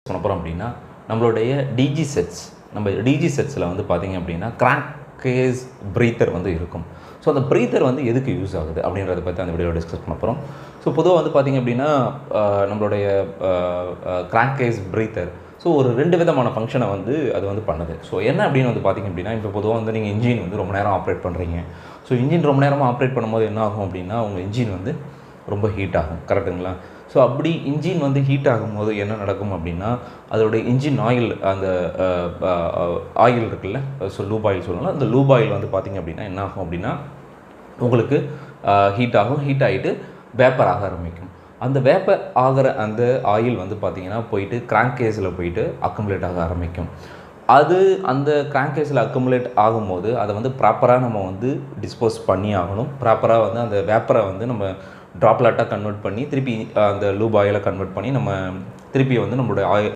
பண்ண போகிறோம் அப்படின்னா நம்மளுடைய டிஜி செட்ஸ் நம்ம டிஜி செட்ஸில் வந்து பார்த்திங்க அப்படின்னா கிராங்க் கேஸ் ப்ரீத்தர் வந்து இருக்கும். ஸோ அந்த ப்ரீத்தர் வந்து எதுக்கு யூஸ் ஆகுது அப்படின்றத பற்றி அந்த வீடியோவில் டிஸ்கஸ் பண்ண போகிறோம். ஸோ பொதுவாக வந்து பார்த்திங்க அப்படின்னா நம்மளுடைய கிராங்க் கேஸ் ப்ரீத்தர் ஸோ ஒரு 2 விதமான ஃபங்க்ஷனை வந்து அது வந்து பண்ணுது. ஸோ என்ன அப்படின்னு வந்து பார்த்திங்க அப்படின்னா, இப்போ பொதுவாக வந்து நீங்கள் இன்ஜின் வந்து ரொம்ப நேரம் ஆப்ரேட் பண்ணுறீங்க. ஸோ இன்ஜின் ரொம்ப நேரமாக ஆப்ரேட் பண்ணும்போது என்ன ஆகும் அப்படின்னா, உங்கள் இன்ஜின் வந்து ரொம்ப ஹீட் ஆகும். கரெக்டுங்களா? ஸோ அப்படி இன்ஜின் வந்து ஹீட் ஆகும்போது என்ன நடக்கும் அப்படின்னா, அதோடைய இன்ஜின் ஆயில் அந்த ஆயில் இருக்குல்ல, ஸோ லூப் ஆயில் சொல்லலாம். அந்த லூப் ஆயில் வந்து பார்த்திங்க அப்படின்னா என்ன ஆகும் அப்படின்னா, உங்களுக்கு ஹீட் ஆகும். ஹீட் ஆகிட்டு வேப்பர் ஆக ஆரம்பிக்கும். அந்த வேப்பர் ஆகிற அந்த ஆயில் வந்து பார்த்திங்கன்னா போயிட்டு கிராங்க் கேஸில் போயிட்டு அக்குமுலேட் ஆக ஆரம்பிக்கும். அது அந்த கிராங்க் கேஸில் அக்குமுலேட் ஆகும்போது அதை வந்து ப்ராப்பராக நம்ம வந்து டிஸ்போஸ் பண்ணி ஆகணும். ப்ராப்பராக வந்து அந்த வேப்பரை வந்து நம்ம ட்ராப்லெட்டாக கன்வெர்ட் பண்ணி திருப்பி அந்த லூப் ஆயிலை கன்வெர்ட் பண்ணி நம்ம திருப்பி வந்து நம்மளோட